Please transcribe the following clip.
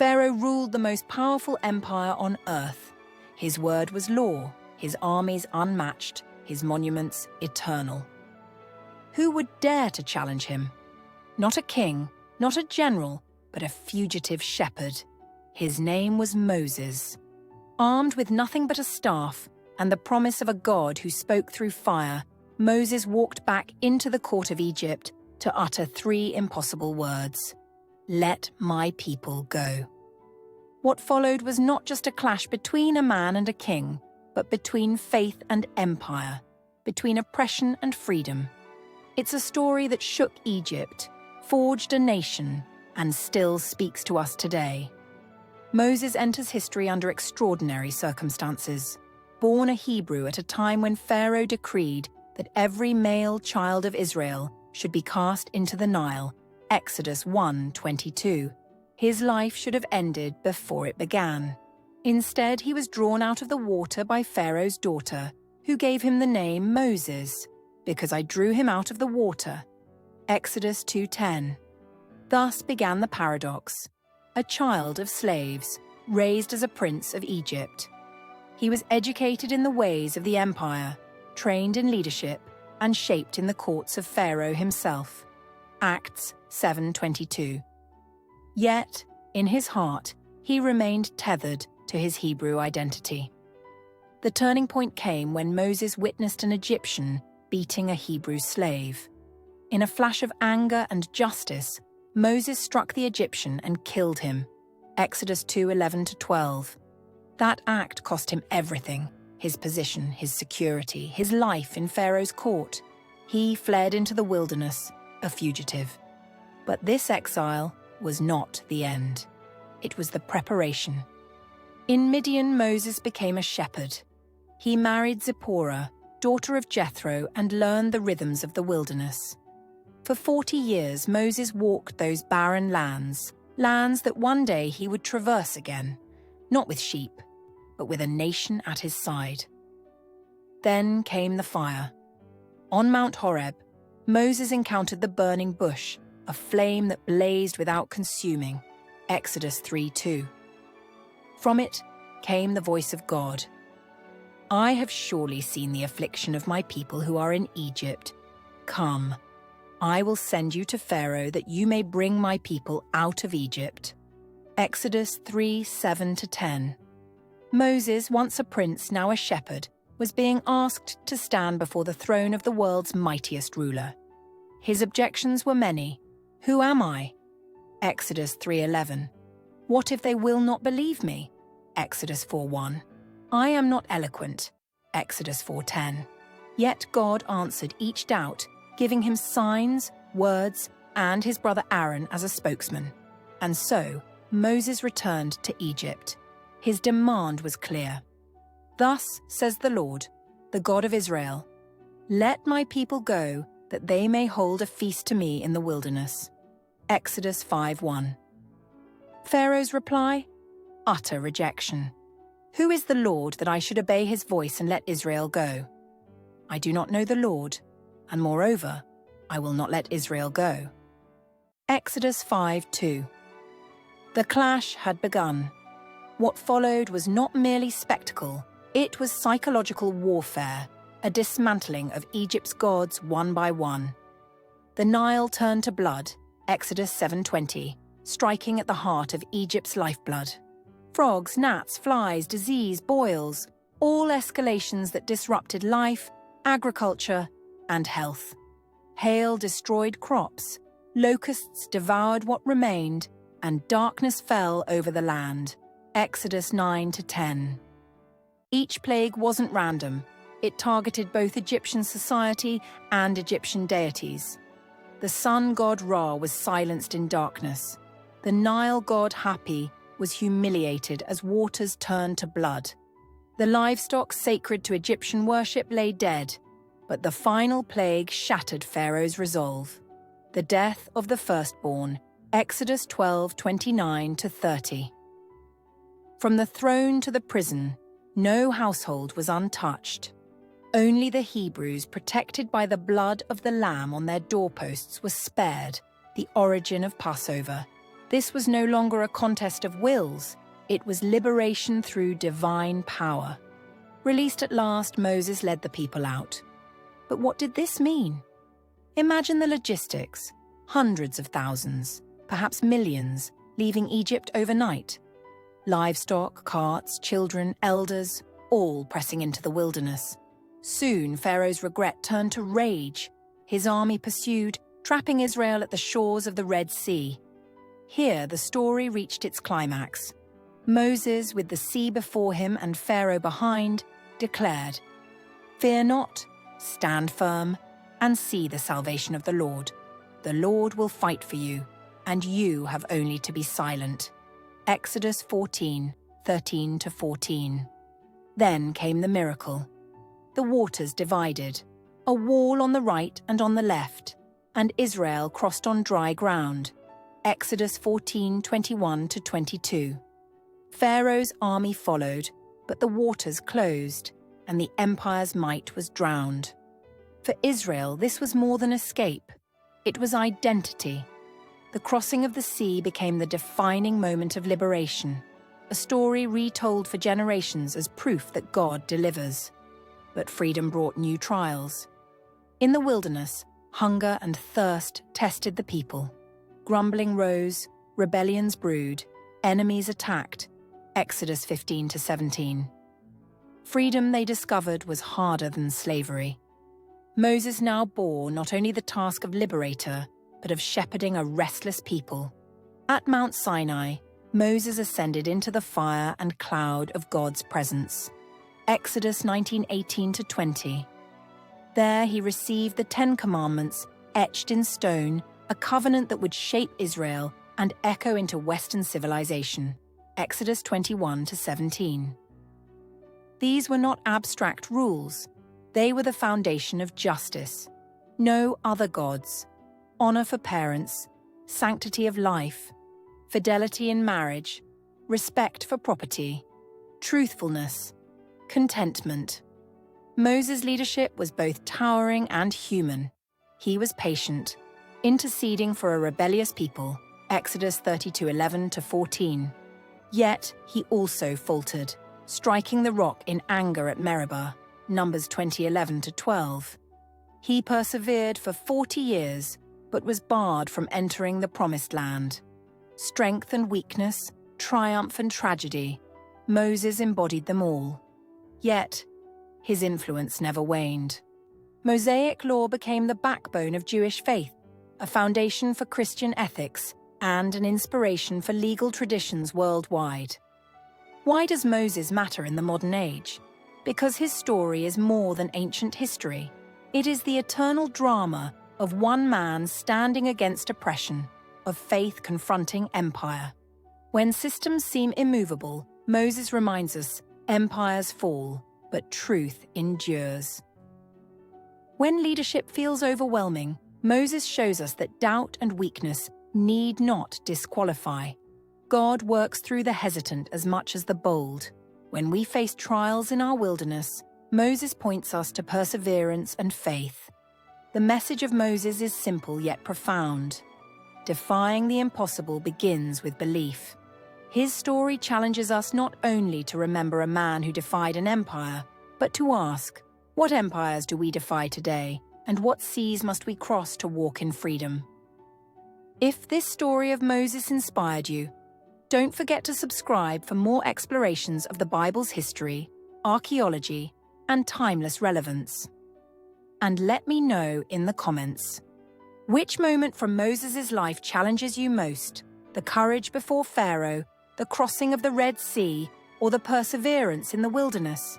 Pharaoh ruled the most powerful empire on earth. His word was law, his armies unmatched, his monuments eternal. Who would dare to challenge him? Not a king, not a general, but a fugitive shepherd. His name was Moses. Armed with nothing but a staff and the promise of a God who spoke through fire, Moses walked back into the court of Egypt to utter 3 impossible words: "Let my people go." What followed was not just a clash between a man and a king, but between faith and empire, between oppression and freedom. It's a story that shook Egypt, forged a nation, and still speaks to us today. Moses enters history under extraordinary circumstances. Born a Hebrew at a time when Pharaoh decreed that every male child of Israel should be cast into the Nile, Exodus 1:22. His life should have ended before it began. Instead, he was drawn out of the water by Pharaoh's daughter, who gave him the name Moses, because I drew him out of the water. Exodus 2:10. Thus began the paradox. A child of slaves, raised as a prince of Egypt. He was educated in the ways of the empire, trained in leadership, and shaped in the courts of Pharaoh himself. Acts 7:22. Yet, in his heart, he remained tethered to his Hebrew identity. The turning point came when Moses witnessed an Egyptian beating a Hebrew slave. In a flash of anger and justice, Moses struck the Egyptian and killed him. Exodus 2:11-12. That act cost him everything: his position, his security, his life in Pharaoh's court. He fled into the wilderness, a fugitive. But this exile was not the end. It was the preparation. In Midian, Moses became a shepherd. He married Zipporah, daughter of Jethro, and learned the rhythms of the wilderness. For 40 years, Moses walked those barren lands that one day he would traverse again, not with sheep, but with a nation at his side. Then came the fire. On Mount Horeb, Moses encountered the burning bush, a flame that blazed without consuming. Exodus 3:2. From it came the voice of God. "I have surely seen the affliction of my people who are in Egypt. Come, I will send you to Pharaoh that you may bring my people out of Egypt." Exodus 3:7-10. Moses, once a prince, now a shepherd, was being asked to stand before the throne of the world's mightiest ruler. His objections were many. "Who am I?" Exodus 3:11. "What if they will not believe me?" Exodus 4:1. "I am not eloquent." Exodus 4:10. Yet God answered each doubt, giving him signs, words, and his brother Aaron as a spokesman. And so, Moses returned to Egypt. His demand was clear. "Thus says the Lord, the God of Israel, let my people go, that they may hold a feast to me in the wilderness." Exodus 5:1. Pharaoh's reply? Utter rejection. "Who is the Lord that I should obey his voice and let Israel go? I do not know the Lord, and moreover, I will not let Israel go." Exodus 5:2. The clash had begun. What followed was not merely spectacle, it was psychological warfare, a dismantling of Egypt's gods one by one. The Nile turned to blood, Exodus 7:20, striking at the heart of Egypt's lifeblood. Frogs, gnats, flies, disease, boils, all escalations that disrupted life, agriculture, and health. Hail destroyed crops, locusts devoured what remained, and darkness fell over the land. Exodus 9-10. Each plague wasn't random. It targeted both Egyptian society and Egyptian deities. The sun god Ra was silenced in darkness. The Nile god Hapi was humiliated as waters turned to blood. The livestock sacred to Egyptian worship lay dead, but the final plague shattered Pharaoh's resolve. The death of the firstborn, Exodus 12:29-30. From the throne to the prison, no household was untouched. Only the Hebrews, protected by the blood of the lamb on their doorposts, were spared, the origin of Passover. This was no longer a contest of wills, it was liberation through divine power. Released at last, Moses led the people out. But what did this mean? Imagine the logistics. Hundreds of thousands, perhaps millions, leaving Egypt overnight. Livestock, carts, children, elders, all pressing into the wilderness. Soon, Pharaoh's regret turned to rage. His army pursued, trapping Israel at the shores of the Red Sea. Here, the story reached its climax. Moses, with the sea before him and Pharaoh behind, declared, "Fear not, stand firm, and see the salvation of the Lord. The Lord will fight for you, and you have only to be silent." Exodus 14, 13-14. Then came the miracle. The waters divided, a wall on the right and on the left, and Israel crossed on dry ground. Exodus 14, 21-22. Pharaoh's army followed, but the waters closed, and the empire's might was drowned. For Israel, this was more than escape. It was identity. The crossing of the sea became the defining moment of liberation, a story retold for generations as proof that God delivers. But freedom brought new trials. In the wilderness, hunger and thirst tested the people. Grumbling rose, rebellions brewed, enemies attacked. Exodus 15-17. Freedom, they discovered, was harder than slavery. Moses now bore not only the task of liberator, but of shepherding a restless people. At Mount Sinai, Moses ascended into the fire and cloud of God's presence. Exodus 19:18-20. There he received the 10 Commandments etched in stone, a covenant that would shape Israel and echo into Western civilization. Exodus 21-17. These were not abstract rules. They were the foundation of justice. No other gods. Honor for parents. Sanctity of life. Fidelity in marriage. Respect for property. Truthfulness. Contentment. Moses' leadership was both towering and human. He was patient, interceding for a rebellious people. Exodus 32:11-14. Yet he also faltered, striking the rock in anger at Meribah. Numbers 20:11-12. He persevered for 40 years, but was barred from entering the Promised Land. Strength and weakness, triumph and tragedy, Moses embodied them all. Yet, his influence never waned. Mosaic law became the backbone of Jewish faith, a foundation for Christian ethics, and an inspiration for legal traditions worldwide. Why does Moses matter in the modern age? Because his story is more than ancient history. It is the eternal drama of one man standing against oppression, of faith confronting empire. When systems seem immovable, Moses reminds us, empires fall, but truth endures. When leadership feels overwhelming, Moses shows us that doubt and weakness need not disqualify. God works through the hesitant as much as the bold. When we face trials in our wilderness, Moses points us to perseverance and faith. The message of Moses is simple yet profound. Defying the impossible begins with belief. His story challenges us not only to remember a man who defied an empire, but to ask, what empires do we defy today, and what seas must we cross to walk in freedom? If this story of Moses inspired you, don't forget to subscribe for more explorations of the Bible's history, archaeology, and timeless relevance. And let me know in the comments. Which moment from Moses' life challenges you most? The courage before Pharaoh, the crossing of the Red Sea, or the perseverance in the wilderness?